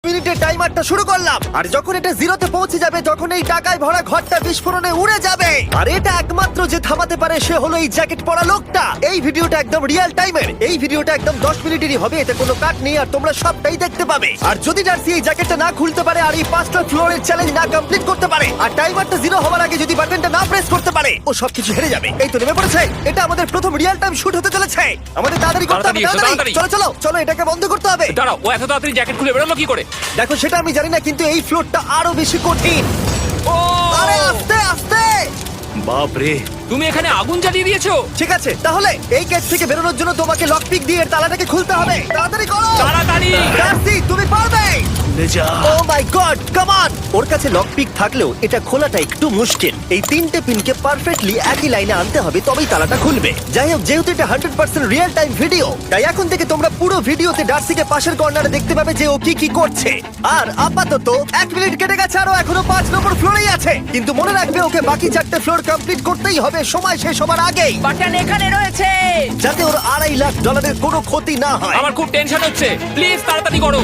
মিনিটের টাইমারটা শুরু করলাম, আর যখন এটা জিরোতে পৌঁছে যাবে তখন এই টাকায় ভরা ঘরটা বিস্ফোরণে উড়ে যাবে। আর এটা একমাত্র যে থামাতে পারে সে হলো এই জ্যাকেট পরা লোকটা। এই ভিডিওটা একদম রিয়েল টাইমের, এই ভিডিওটা একদম 10 মিনিটেরই হবে, এতে কোনো কাট নেই আর তোমরা সবটাই দেখতে পাবে। আর যদি ডার্সি এই জ্যাকেটটা না খুলতে পারে আর এই 5টা ফ্লোরের চ্যালেঞ্জ না কমপ্লিট করতে পারে আর টাইমারটা জিরো হওয়ার আগে যদি বাটনটা না প্রেস করতে পারে, ও সবকিছু হেরে যাবে। এই তো নেমে পড়েছে, এটা আমাদের প্রথম রিয়েল টাইম শুট হতে চলেছে। আমাদের তাড়াতাড়ি করতে হবে, তাড়াতাড়ি চলো চলো চলো, এটাকে বন্ধ করতে হবে। দাঁড়াও, ও এত তাড়াতাড়ি জ্যাকেট খুলে বেরোলো কি করে? দেখো সেটা আমি জানি না, কিন্তু এই ফ্লোরটা আরো বেশি কঠিন। ও আরে আস্তে আস্তে। বাপ রে, তুমি এখানে আগুন জ্বালিয়ে দিয়েছো। ঠিক আছে, তাহলে এই গেট থেকে বেরোনোর জন্য তোমাকে লক পিক দিয়ে এর তালাটাকে খুলতে হবে। তাড়াতাড়ি করো তাড়াতাড়ি। ডার্সি, তুমি পারবে। যা। ও মাই গড, কাম অন। ওর কাছে লক পিক থাকলেও এটা খোলাটা একটু মুশকিল। এই 3টে পিনকে পারফেক্টলি একই লাইনে আনতে হবে, তবেই তালাটা খুলবে। যাই হোক, যেহেতু এটা 100% রিয়েল টাইম ভিডিও, তাই এখন থেকে তোমরা পুরো ভিডিওতে ডার্সিকে পাশের কর্নারে দেখতে পাবে যে ও কি কি করছে। আর আপাতত 1 মিনিট কেটে গেছে, আরো এখনো 5 নম্বর ফ্লোরেই আছে। কিন্তু মনে রাখবে, ওকে বাকি 4টে ফ্লোর কমপ্লিট করতেই হবে সময় শেষ হবার আগেই, বাটন এখানে রয়েছে। যাতে ওর $2.5 লাখ কোনো ক্ষতি না হয়। আমার খুব টেনশন হচ্ছে, প্লিজ তাড়াতাড়ি করো।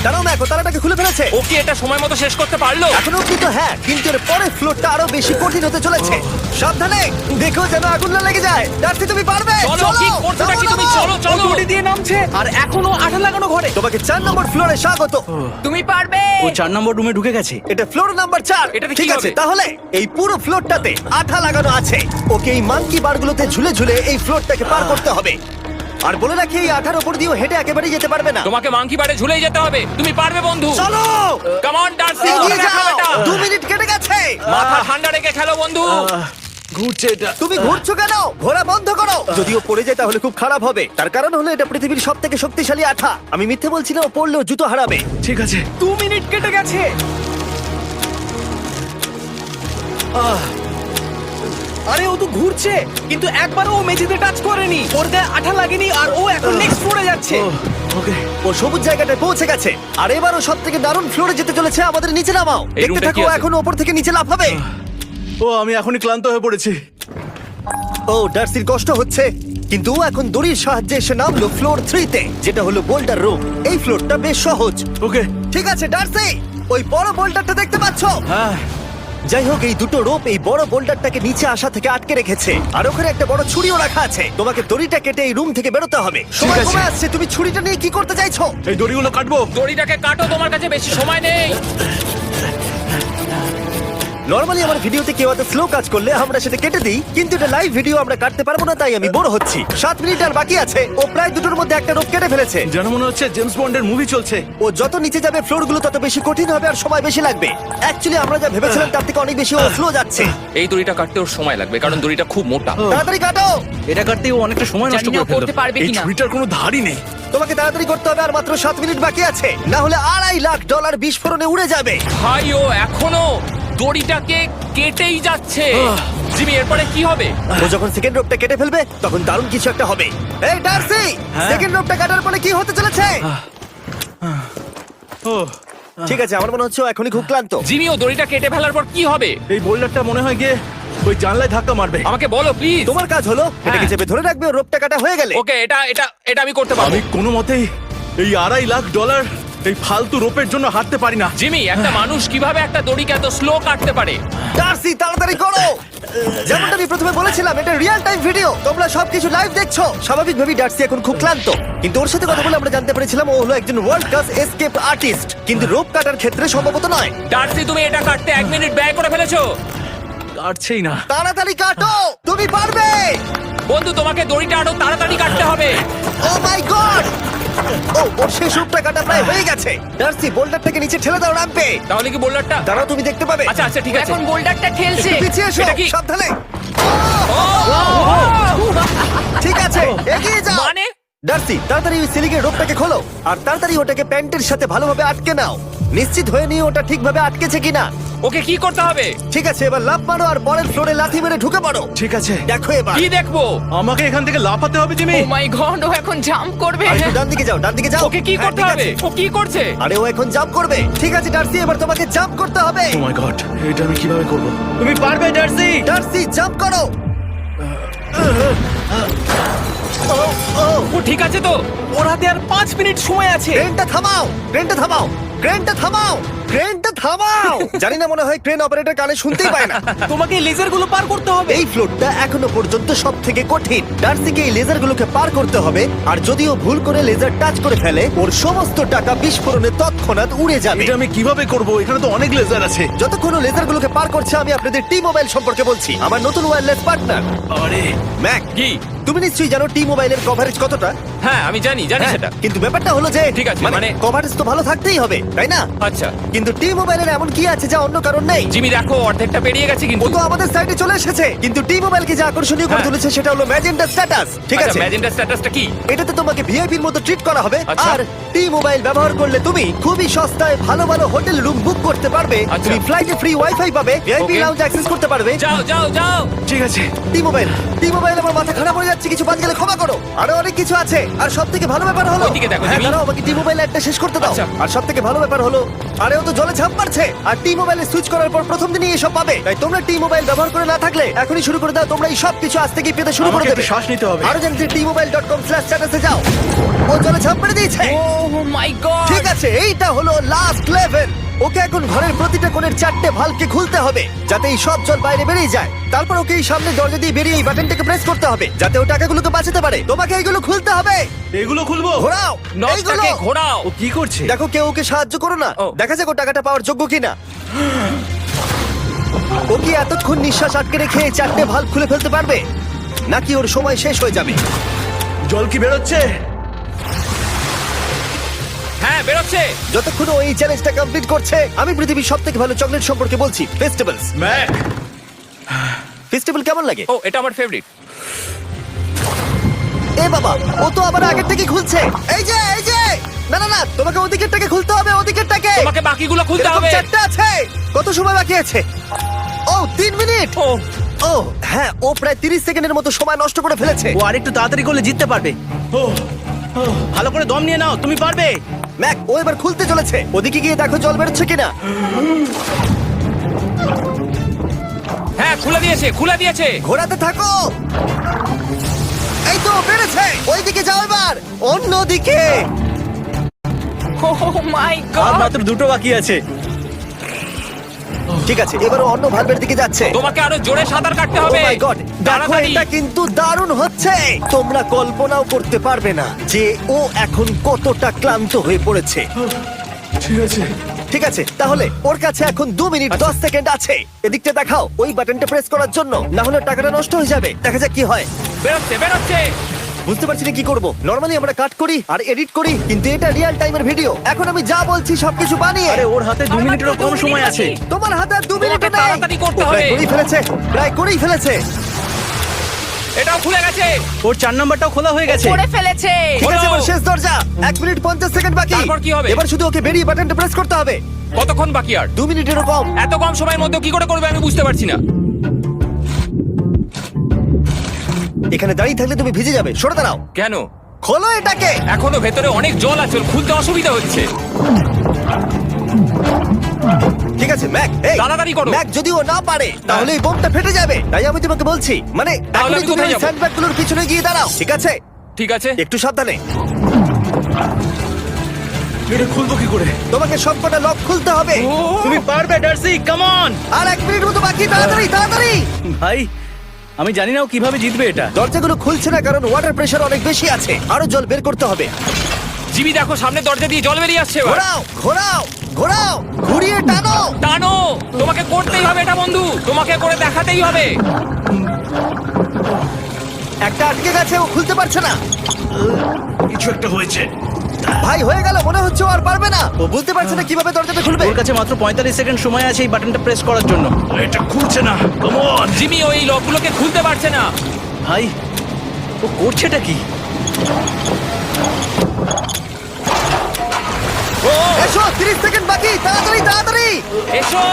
কারণ দেখো, তালাটাকে খুলে ফেলেছে। ও কি এটা সময় মতো শেষ করতে পারলো? এখনো অব্দি তো হ্যাঁ, কিন্তু এর পরের ফ্লোরটা আরো বেশি কঠিন হতে চলেছে। সাবধানে, দেখো যেন আগুন না লেগে যায়। ডার্সি, তুমি পারবে। চলো, কি করছো নাকি তুমি? চলো চলো। দড়ি দিয়ে নামছে আর এখনো আঠা লাগানো ঘরে। তোমাকে 4 নম্বর ফ্লোরে স্বাগত। তুমি পারবে। ও 4 নম্বর রুমে ঢুকে গেছে। এটা ফ্লোর নাম্বার 4। এটাতে কি ঠিক আছে, হবে? তাহলে এই পুরো ফ্লোরটাতে আঠা লাগানো আছে। ওকে এই মাঙ্কি বারগুলোতে ঝুলে ঝুলে এই ফ্লোরটাকে পার করতে হবে। আর বলে রাখি, এই আঠার উপর দিয়েও হেঁটে একেবারেই যেতে পারবে না। তোমাকে মাংকি বারে ঝুলেই যেতে হবে। তুমি পারবে বন্ধু। চলো, কাম অন ডার্সি, এগিয়ে দেখো যাও। এটা। 2 মিনিট কেটে গেছে। মাথা ঠান্ডা রেখে খেলো বন্ধু। ঘুরছে এটা। তুমি ঘুরছো কেন? ঘোরা বন্ধ করো। যদিও পড়ে যায় তাহলে খুব খারাপ হবে। তার কারণ হলো এটা পৃথিবীর সবথেকে শক্তিশালী আঠা। আমি মিথ্যে বলছি না, ও পড়লেও জুতো হারাবে। ঠিক আছে। 2 মিনিট কেটে গেছে। আরে ও তো ঘুরছে, কিন্তু একবারও ও মেঝেতে টাচ করেনি। ওর গায়ে আঠা লাগেনি আর ও এখন নেক্সট ফ্লোরে যাচ্ছে। ওকে। ও সবুজ জায়গাটায় পৌঁছে গেছে। আর এবারও সব থেকে দারুণ ফ্লোরে যেতে চলেছে। আমাদের নিচে নামাও। এই দেখতে রুমটা থাকো, কি আছে? এখন ওপর থেকে নিচে লাফাবে। ও আমি এখনই ক্লান্ত হয়ে পড়েছি। ও, ডার্সির কষ্ট হচ্ছে, কিন্তু ও এখন দড়ির সাহায্যে এসে নামলো ফ্লোর 3-তে, যেটা হলো বোল্ডার রুম। এই ফ্লোরটা বেশ সহজ। ওকে। ঠিক আছে ডার্সি, ওই বড় বোল্ডারটা দেখতে পাচ্ছ? হ্যাঁ। যাই হোক, এই দুটো রোপ এই বড় বোল্ডারটাকে নিচে আসা থেকে আটকে রেখেছে। আর ওখানে একটা বড় ছুরিও রাখা আছে। তোমাকে দড়িটা কেটে এই রুম থেকে বেরোতে হবে। সময় আছে। কমে আসছে, তুমি ছুরিটা নিয়ে কি করতে চাইছো? এই দড়িগুলো কাটবো। দড়িটাকে কাটো, তোমার কাছে বেশি সময় নেই। নরমালি আমার ভিডিওতে কেউ এত স্লো কাজ করলে আমরা সেটা কেটে দিই, কিন্তু এটা লাইভ ভিডিও আমরা কাটতে পারবো না, তাই আমি বোর হচ্ছি। 7 মিনিট আর বাকি আছে। ও প্রায় দুটোর মধ্যে একটা রোপ কেটে ফেলেছে। যেন মনে হচ্ছে জেমস বন্ডের মুভি চলছে। ও যত নিচে যাবে ফ্লোরগুলো তত বেশি কঠিন হবে আর সময় বেশি লাগবে। অ্যাকচুয়ালি আমরা যা ভেবেছিলাম তার থেকে অনেক বেশি ও স্লো যাচ্ছে। এই দড়িটা কাটতে ওর সময় লাগবে, কারণ দড়িটা খুব মোটা। তাড়াতাড়ি কাটো। এটা কাটতেই ও অনেকটা সময় নষ্ট জানি না করে ফেললো। করতে পারবে এই কিনা। ছুরিটার কোনো ধারই নেই। তোমাকে তাড়াতাড়ি করতে হবে, আর মাত্র 7 মিনিট বাকি আছে, না হলে $2.5 লাখ বিস্ফোরণে উড়ে যাবে। ভাই, ও এখনো দড়িটাকে কেটেই যাচ্ছে। জিমি, এরপরে কি হবে? ও যখন সেকেন্ড রোপটা কেটে ফেলবে তখন দারুণ কিছু একটা হবে। এই ডার্সি, সেকেন্ড রোপটা কাটার পরে কি হতে চলেছে? ও ঠিক আছে, আমার মনে হচ্ছে ও এখনই খুব ক্লান্ত। জিমি, ও দড়িটা কেটে ফেলার পর কি হবে? এই বোল্ডারটা মনে হয় গিয়ে ওই জানলায় ধাক্কা মারবে। আমাকে বলো প্লিজ। তোমার কাজ হলো এটাকে চেপে ধরে রাখবে, ও রোপটা কাটা হয়ে গেলে। ওকে, এটা এটা এটা আমি করতে পারবো। আমি কোনো মতেই এই $2.5 লাখ এই ফালতু রোপের জন্য হাঁটতে পারি না। জিমি, একটা মানুষ কিভাবে একটা দড়িকে এত স্লো কাটতে পারে? ডার্সি, তাড়াতাড়ি করো। যেমনটা আমি প্রথমে বলেছিলাম, এটা রিয়েল টাইম ভিডিও, তোমরা সবকিছু লাইভ দেখছো। স্বাভাবিকভাবেই ডার্সি এখন খুব ক্লান্ত, কিন্তু ওর সাথে কথা বলে আমরা জানতে পেরেছিলাম ও হলো একজন ওয়ার্ল্ড ক্লাস এসকেপ আর্টিস্ট, কিন্তু রোপ কাটার ক্ষেত্রে সম্ভবত নয়। ডার্সি, তুমি এটা কাটতে 1 মিনিট ব্যয় করে ফেলেছো। কাটছেই না। তাড়াতাড়ি কাটো, তুমি পারবে। বন্ধু, তোমাকে দড়িটা আরো তাড়াতাড়ি কাটতে হবে। ও মাই গড! ও, ওর শেষ রূপটা কাটা প্রায় হয়ে গেছে। ডার্সি, বোল্ডারটাকে নিচে ঠেলে দাও রাম্পে। তাহলে কি বোল্ডারটা? দাঁড়াও, তুমি দেখতে পাবে। আচ্ছা আচ্ছা, ঠিক আছে। এখন বোল্ডারটা ঠেলছে। একটু পিছিয়ে এসো, এটা কি? সাবধানে। ঠিক আছে, এগিয়ে যাও। মানে? ডার্সি, তাড়াতাড়ি ওই সিলিংয়ের রোপটাকে খোলো আর তাড়াতাড়ি ওটাকে প্যান্টের সাথে ভালোভাবে আটকে নাও। নিশ্চিত হয়ে নিয়ে ওটা ঠিকভাবে আটকেছে কিনা। ওকে কি করতে হবে? ঠিক আছে, এবার লাফ মারো আর পরের ফ্লোরে লাথি মেরে ঢুকে পড়ো। ঠিক আছে। দেখো এবার। কি দেখবো? আমাকে এখান থেকে লাফাতে হবে জিমি। ও মাই গড, ও এখন জাম্প করবে। আর একটু ডান দিকে যাও, ডান দিকে যাও। ওকে কি হ্যাঁ, করতে ঠিক হবে? আছে। ও কি করছে? আরে ও এখন জাম্প করবে। ঠিক আছে ডার্সি, এবার তোমাকে জাম্প করতে হবে। ও মাই গড, এটা আমি কিভাবে করব? তুমি পারবে ডার্সি। ডার্সি, জাম্প করো। ও, ও, ও ঠিক আছে তো? ওর হাতে আর 5 মিনিট সময় আছে। ট্রেনটা থামাও, ট্রেনটা থামাও। ক্রেনটা থামাও, ক্রেনটা থামাও। জানি না, মনে হয় ক্রেন অপারেটর কানে শুনতেই পায় না। তোমাকে লেজার গুলো পার করতে হবে। এই ফ্লোরটা এখনো পর্যন্ত সব থেকে কঠিন। ডার্সিকে এই লেজারগুলোকে পার করতে হবে, আর যদিও ভুল করে লেজার টাচ করে ফেলে, ওর সমস্ত টাকা বিস্ফোরণে তৎক্ষণাৎ উড়ে যাবে। এটা আমি কিভাবে করব? এখানে তো অনেক লেজার আছে। যতক্ষণ ও লেজারগুলোকে পার করছে, আমি আপনাদের টি মোবাইল সম্পর্কে বলছি, আমার নতুন ওয়্যারলেস পার্টনার। আরে ম্যাক, কি? তুমি নিশ্চয়ই জানো টি মোবাইলের কভারেজ কতটা? হ্যাঁ আমি জানি হ্যাঁ, সেটা। কিন্তু ব্যাপারটা হলো যে ঠিক আছে, মানে কভারেজ তো ভালো থাকতেই হবে, তাই না? আচ্ছা কিন্তু টি মোবাইলের এমন কি আছে যা অন্য কারণ নেই? জিমি দেখো অর্ধেকটা পেরিয়ে গেছে ও কিন্তু। তো আমাদের সাইডে চলে এসেছে, কিন্তু টি মোবাইলকে যে আকর্ষণীয় করে হ্যাঁ। তুলেছে সেটা হলো ম্যাজেন্টা স্ট্যাটাস। ঠিক আচ্ছা, আছে, ম্যাজেন্টা স্ট্যাটাসটা কি? এটাতে তোমাকে ভিআইপির মতো ট্রিট করা হবে। আচ্ছা। আর টি মোবাইল ব্যবহার করলে তুমি খুবই সস্তায় ভালো ভালো হোটেল রুম বুক করতে পারবে। আচ্ছা। তুমি ফ্লাইটে ফ্রি ওয়াইফাই পাবে, ভিআইপি Okay. লাউঞ্জ অ্যাক্সেস করতে পারবে। যাও যাও যাও। ঠিক আছে। টি মোবাইল, টি মোবাইল, আমার মাথা খারাপ হয়ে যাচ্ছে, কিছু বাদ গেলে ক্ষমা করো। আরো অনেক কিছু আছে, আর সবথেকে ভালো ব্যাপার হলো, ওইদিকে দেখো, হ্যাঁ জিমি। দাঁড়াও, আমাকে টি মোবাইল একটা শেষ করতে দাও। আচ্ছা। আর সবথেকে ভালো ব্যাপার হলো, আরে ও তো জলে ঝাঁপ মারছে, আর টি মোবাইলে সুইচ করার পর প্রথম দিনই এসব পাবে। তাই তোমরা টি মোবাইল ব্যবহার করে না থাকলে এখনই শুরু করে দাও। তোমরা এই সব কিছু আজ থেকেই পেতে শুরু করে আমাকে দেবে। একটু শ্বাস নিতে হবে। আরো জানতে tmobile.com/status এ যাও। ও জলে ঝাঁপ মেরে দিয়েছে। ও মাই গড। ঠিক আছে, এইটা হলো লাস্ট লেভেল। ওকে এখন ঘরের প্রতিটা কোণের 4টে ভালভকে খুলতে হবে, যাতে এই সব জল বাইরে বেরিয়ে যায়। তারপর ওকে এই সামনে দরজা দিয়ে বেরিয়ে এই বাটনটাকে প্রেস করতে হবে, যাতে ও টাকাগুলোকে বাঁচাতে পারে। তোমাকে এইগুলো খুলতে হবে। এগুলো খুলবো? ঘোরাও এইগুলো। নটটাকে ঘোরাও। ও কি করছে? দেখো, কেউ ওকে সাহায্য করো না। ও। দেখা যাক ও টাকাটা পাওয়ার যোগ্য কিনা। ও কি এতক্ষণ নিঃশ্বাস আটকে রেখে 4টে ভালভ খুলে ফেলতে পারবে, নাকি ওর সময় শেষ হয়ে যাবে? জল কি বেরোচ্ছে? হ্যাঁ বেরোচ্ছে। যতক্ষণ ও এই চ্যালেঞ্জটা কমপ্লিট করছে, আমি পৃথিবীর সবথেকে ভালো চকলেট সম্পর্কে বলছি, ফেস্টিভ্যালস। ম্যাক, ফেস্টিভ্যাল কেমন লাগে? ও এটা আমার ফেভারিট। এ বাবা, ও তো আবার আগের থেকে খুলছে। এই যে, এই যে, না না না, তোমাকে ওদিকেরটাকে খুলতে হবে, ওদিকেরটাকে। তোমাকে বাকিগুলো খুলতে এরকম হবে। 4টে আছে। কত সময় বাকি আছে? ও 3 মিনিট। ও ও হ্যাঁ, ও প্রায় 30 সেকেন্ডের মতো সময় নষ্ট করে ফেলেছে। ও আরেকটু তাড়াতাড়ি করলে জিততে পারবে। ও ভালো করে দম নিয়ে নাও, তুমি পারবে। ম্যাক, ও এবার খুলতে চলেছে। ওদিকে গিয়ে দেখো জল বেরোচ্ছে কিনা। হ্যাঁ খুলে দিয়েছে, খুলে দিয়েছে। ঘোরাতে থাকো। এই তো বেড়েছে। ওইদিকে যাও এবার, অন্যদিকে। ও মাই আর গড। মাত্র দুটো বাকি আছে। ঠিক আছে, এবার ও অন্য ভালভের দিকে যাচ্ছে। তোমাকে আরো জোরে সাঁতার কাটতে Oh হবে। my God! দেখো, তাড়াতাড়ি। এটা কিন্তু দারুণ হচ্ছে। তোমরা কল্পনাও করতে পারবে না যে ও এখন কতটা ক্লান্ত হয়ে পড়েছে। ঠিক আছে। ঠিক আছে, তাহলে ওর কাছে এখন 2 মিনিট 10 সেকেন্ড আছে। এদিকটা দেখাও, ওই বাটনটা প্রেস করার জন্য, না হলে টাকাটা নষ্ট হয়ে যাবে। দেখা যাক কি হয়। বেরোচ্ছে বেরোচ্ছে। বুঝতে পারছি না কি করব। নরমালি আমরা কাট করি আর এডিট করি, কিন্তু এটা রিয়েল টাইমের ভিডিও। এখন আমি যা বলছি সবকিছু বানিয়ে। আরে ওর হাতে 2 আর মিনিটেরও মাত্র কম 2 সময় মিনিট আছে। বাকি। তোমার হাতে আর 2 মিনিট তোমাকে তাড়াতাড়ি করতে প্রায় হবে। করেই ফেলেছে, প্রায় করেই ফেলেছে। এটাও খুলে গেছে। ওর 4 নাম্বারটাও খোলা হয়ে গেছে। করে ফেলেছে। ঠিক আছে, খোলো। এবার শেষ দরজা। 1 মিনিট 50 সেকেন্ড বাকি। তারপর কি হবে? এবার শুধু ওকে বেরিয়ে বাটনটা প্রেস করতে হবে। কতক্ষণ বাকি আর? 2 মিনিটেরও কম। এত কম সময়ের মধ্যে কি করে করবে আমি বুঝতে পারছি না। এখানে দাঁড়িয়ে থাকলে তুমি ভিজে যাবে, সরে দাঁড়াও। কেন? খোলো এটাকে। এখনো ভেতরে অনেক জল আছে, ওর খুলতে অসুবিধা হচ্ছে। ঠিক আছে ম্যাক, এই তাড়াতাড়ি করো। ম্যাক, যদি ও না পারে তাহলে এই বোমটা ফেটে যাবে। তাই আমি তোমাকে বলছি, মানে তাহলে এখনই আমি তুমি কোথায় ওই যাবো? স্যান্ডব্যাগগুলোর পিছনে গিয়ে দাঁড়াও, ঠিক আছে? ঠিক আছে। একটু সাবধানে। এটা খুলবো কি করে? তোমাকে সবকটা লক খুলতে হবে। তুমি পারবে ডার্সি, কাম অন। আর 1 মিনিট মতো বাকি, তাড়াতাড়ি তাড়াতাড়ি। ভাই আমি জানি না ও কিভাবে জিতবে এটা। দরজাগুলো খুলছে না কারণ ওয়াটার প্রেশার অনেক বেশি আছে। আরো জল বের করতে হবে। জিমি দেখো সামনে দরজা দিয়ে জল বেরিয়ে আসছে এবার। ঘোরাও ঘোরাও ঘোরাও, ঘুরিয়ে টানো। টানো। তোমাকে করতেই হবে এটা বন্ধু, তোমাকে করে দেখাতেই হবে। একটা আটকে গেছে, ও খুলতে পারছে না। কিছু একটা হয়েছে। ভাই হয়ে গেল, মনে হচ্ছে ও আর পারবে না। ও বুঝতে পারছে না কিভাবে দরজাটা খুলবে। ওর কাছে মাত্র 45 সেকেন্ড সময় আছে এই বাটনটা প্রেস করার জন্য। এটা খুলছে না। Come on. জিমি ওই লকগুলোকে খুলতে পারছে না। ভাই ও করছেটা কি? ও এসো, 30 সেকেন্ড বাকি, তাড়াতাড়ি তাড়াতাড়ি। এসো,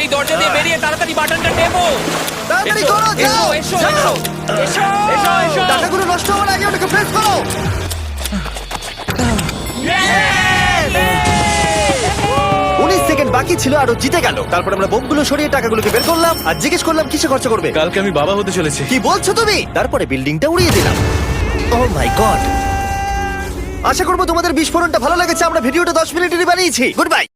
এই দরজা দিয়ে বেরিয়ে তাড়াতাড়ি বাটনটা টেপো। তাড়াতাড়ি এসো, করো, যাও এসো, যাও। এসো, এসো, এসো, এসো। টাকাগুলো নষ্ট হওয়ার আগে ওটাকে প্রেস করো। 19 সেকেন্ড বাকি ছিল আর ও জিতে গেল। তারপর আমরা বোমগুলো সরিয়ে টাকাগুলোকে বের করলাম আর জিজ্ঞেস করলাম কিসে খরচা করবে। কালকে আমি বাবা হতে চলেছি। কি বলছো তুমি? তারপরে বিল্ডিংটা উড়িয়ে দিলাম। ও মাই গড। আশা করবো তোমাদের বিস্ফোরণটা ভালো লেগেছে। আমরা ভিডিওটা 10 মিনিটেরই বানিয়েছি। Good bye.